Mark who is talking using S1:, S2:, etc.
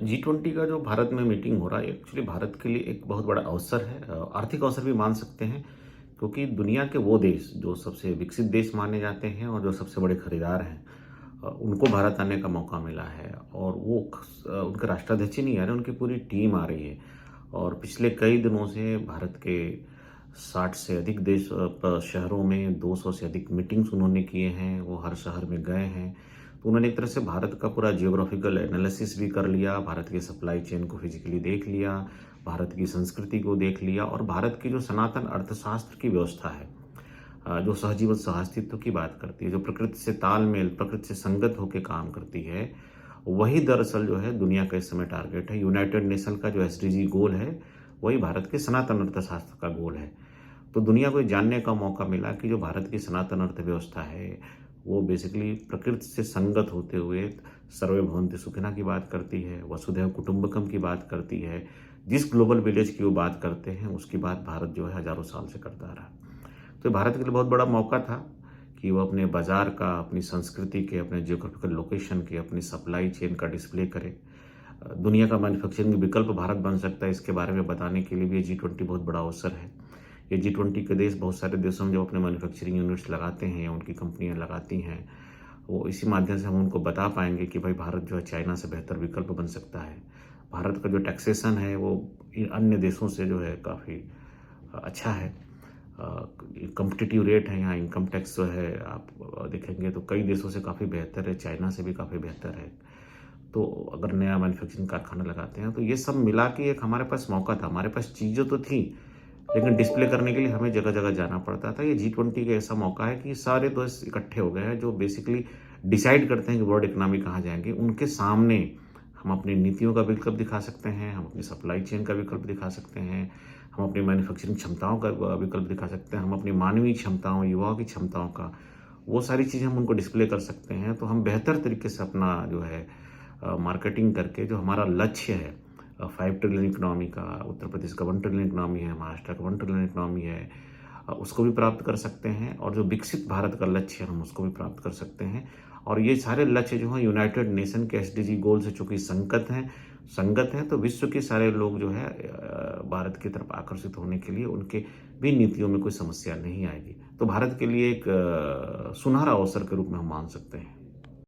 S1: G20 का जो भारत में मीटिंग हो रहा है एक्चुअली भारत के लिए एक बहुत बड़ा अवसर है, आर्थिक अवसर भी मान सकते हैं। क्योंकि दुनिया के वो देश जो सबसे विकसित देश माने जाते हैं और जो सबसे बड़े खरीदार हैं, उनको भारत आने का मौका मिला है। और वो उनके राष्ट्राध्यक्ष ही नहीं आ रहे, उनकी पूरी टीम आ रही है। और पिछले कई दिनों से भारत के 60 से अधिक देश शहरों में 200 से अधिक मीटिंग्स उन्होंने किए हैं। वो हर शहर में गए हैं। तो उन्होंने एक तरह से भारत का पूरा जियोग्राफिकल एनालिसिस भी कर लिया, भारत की सप्लाई चेन को फिजिकली देख लिया, भारत की संस्कृति को देख लिया और भारत की जो सनातन अर्थशास्त्र की व्यवस्था है, जो सहजीवन सहअस्तित्व की बात करती है, जो प्रकृति से तालमेल, प्रकृति से संगत होकर काम करती है, वही दरअसल जो है दुनिया का इस समय टारगेट है। यूनाइटेड नेशन का जो एसडीजी गोल है, वही भारत के सनातन अर्थशास्त्र का गोल है। तो दुनिया को जानने का मौका मिला कि जो भारत की सनातन अर्थव्यवस्था है, वो बेसिकली प्रकृति से संगत होते हुए सर्वे भवन्ति सुखिनः की बात करती है, वसुधैव कुटुंबकम की बात करती है। जिस ग्लोबल विलेज की वो बात करते हैं, उसकी बात भारत जो है हजारों साल से करता आ रहा है। तो भारत के लिए बहुत बड़ा मौका था कि वो अपने बाजार का, अपनी संस्कृति के, अपने जियोग्राफिकल लोकेशन के, अपनी सप्लाई चेन का डिस्प्ले करे। दुनिया का मैन्युफैक्चरिंग विकल्प भारत बन सकता है, इसके बारे में बताने के लिए भी G20 बहुत बड़ा अवसर है। ये G20 के देश बहुत सारे देशों में जब अपने मैन्युफैक्चरिंग यूनिट्स लगाते हैं या उनकी कंपनियां लगाती हैं, वो इसी माध्यम से हम उनको बता पाएंगे कि भाई भारत जो है चाइना से बेहतर विकल्प बन सकता है। भारत का जो टैक्सेशन है वो अन्य देशों से जो है काफ़ी अच्छा है। कम्पिटिटिव रेट है यहाँ, इनकम टैक्स जो है आप देखेंगे तो कई देशों से काफ़ी बेहतर है, चाइना से भी काफ़ी बेहतर है। तो अगर नया मैन्युफैक्चरिंग कारखाना लगाते हैं तो ये सब मिला के एक हमारे पास मौका था। हमारे पास चीज़ें तो थी, लेकिन डिस्प्ले करने के लिए हमें जगह जगह जाना पड़ता था। ये G20 का ऐसा मौका है कि सारे देश इकट्ठे हो गए हैं जो बेसिकली डिसाइड करते हैं कि वर्ल्ड इकोनॉमी कहाँ जाएंगे। उनके सामने हम अपनी नीतियों का विकल्प दिखा सकते हैं, हम अपनी सप्लाई चेन का विकल्प दिखा सकते हैं, हम अपनी मैन्युफैक्चरिंग क्षमताओं का विकल्प दिखा सकते हैं, हम अपनी मानवीय क्षमताओं, युवाओं की क्षमताओं का, वो सारी चीज़ें हम उनको डिस्प्ले कर सकते हैं। तो हम बेहतर तरीके से अपना जो है मार्केटिंग करके जो हमारा लक्ष्य है 5 ट्रिलियन इकोनॉमी का, उत्तर प्रदेश का 1 ट्रिलियन इकोनॉमी है, महाराष्ट्र का 1 ट्रिलियन इकोनॉमी है, उसको भी प्राप्त कर सकते हैं। और जो विकसित भारत का लक्ष्य है हम उसको भी प्राप्त कर सकते हैं। और ये सारे लक्ष्य जो हैं यूनाइटेड नेशन के एसडीजी गोल से चूंकि संगत हैं, तो विश्व के सारे लोग जो है भारत की तरफ आकर्षित होने के लिए उनके भी नीतियों में कोई समस्या नहीं आएगी। तो भारत के लिए एक सुनहरा अवसर के रूप में हम मान सकते हैं।